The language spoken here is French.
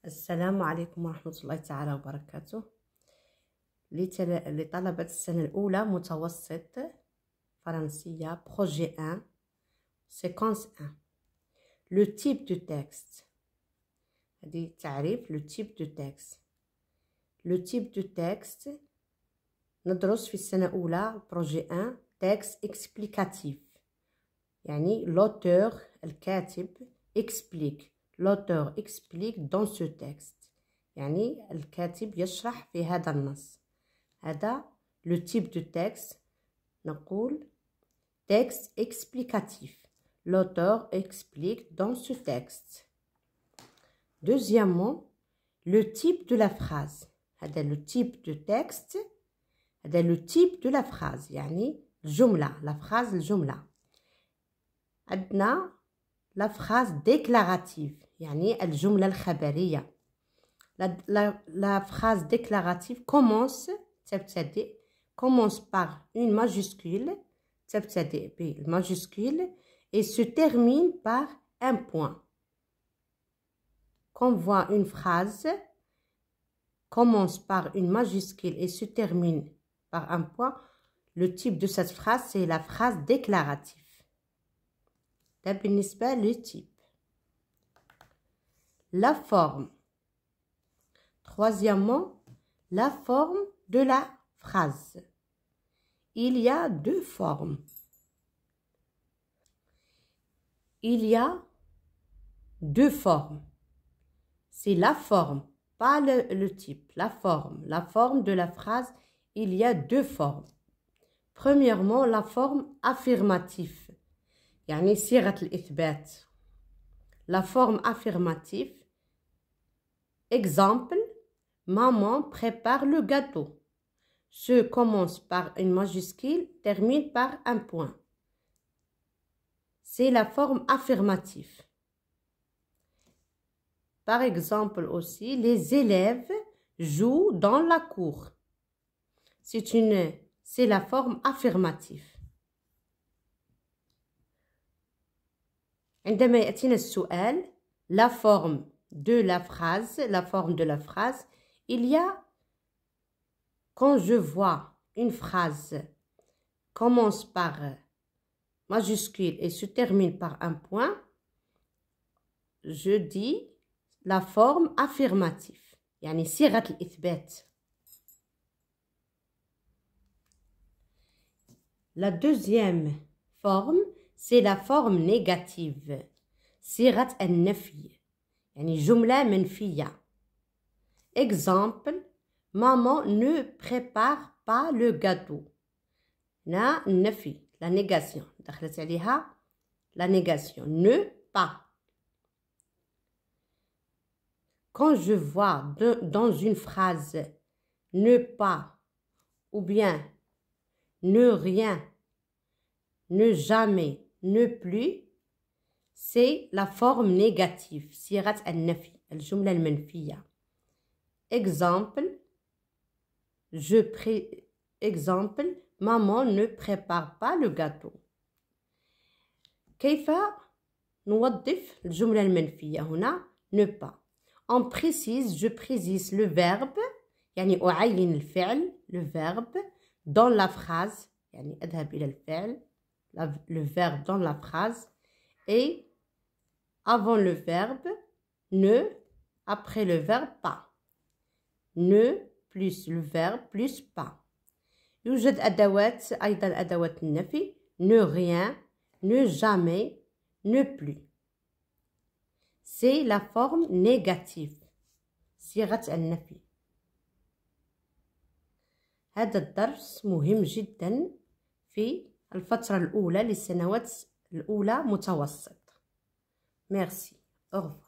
السلام عليكم ورحمة الله تعالى وبركاته. لطلبة السنة الأولى متوسط فرنسية projet 1 séquence 1. Le type de texte. هذه تعريف le type de texte. Le type de texte ندرس في السنة الأولى projet 1 texte explicatif. يعني l'auteur الكاتب explique. L'auteur explique dans ce texte. يعني الكاتب يشرح في هذا النص. هذا le type de texte. نقول texte explicatif. L'auteur explique dans ce texte. Deuxièmement, le type de la phrase. هذا le type de texte. هذا le type de la phrase. يعني الجملة. La phrase الجملة. عندنا la phrase déclarative. يعني الجملة الخبرية. La phrase déclarative commence par une majuscule تبتدئ بالماجuscule et se termine par un point. Quand on voit une phrase commence par une majuscule et se termine par un point, le type de cette phrase c'est la phrase déclarative. ده بالنسبة للtype. La forme. Troisièmement, la forme de la phrase. Il y a deux formes. Il y a deux formes. C'est la forme, pas le type. La forme de la phrase, il y a deux formes. Premièrement, la forme affirmative. يعني صيغة الإثبات. La forme affirmative. Exemple, maman prépare le gâteau. Ce commence par une majuscule, termine par un point. C'est la forme affirmative. Par exemple aussi, les élèves jouent dans la cour. C'est la forme affirmative. عندما يأتينا السؤال la forme de la phrase, il y a quand je vois une phrase commence par majuscule et se termine par un point, je dis la forme affirmative يعني صيغة الإثبات. La deuxième forme c'est la forme négative. صيغة النفي يعني جملة منفية. Exemple, maman ne prépare pas le gâteau. هنا النفي la négation دخلت عليها la négation ne pas. Quand je vois dans une phrase ne pas ou bien ne rien, ne jamais, ne plus, c'est la forme négative صيغة النفي الجملة المنفية. Exemple, maman ne prépare pas le gâteau. كيف نوظف الجملة المنفية هنا ne pas. On précise, je précise le verbe يعني أعين الفعل le verbe dans la phrase يعني أذهب إلى الفعل le verbe dans la phrase et avant le verbe ne, après le verbe pas. Ne plus le verbe plus pas. يوجد أدوات أيضا أدوات النفي ne rien, ne jamais, ne plus. C'est la forme négative صيغة النفي. هذا الدرس مهم جدا في الفترة الأولى للسنوات الأولى متوسط. Merci. Au revoir.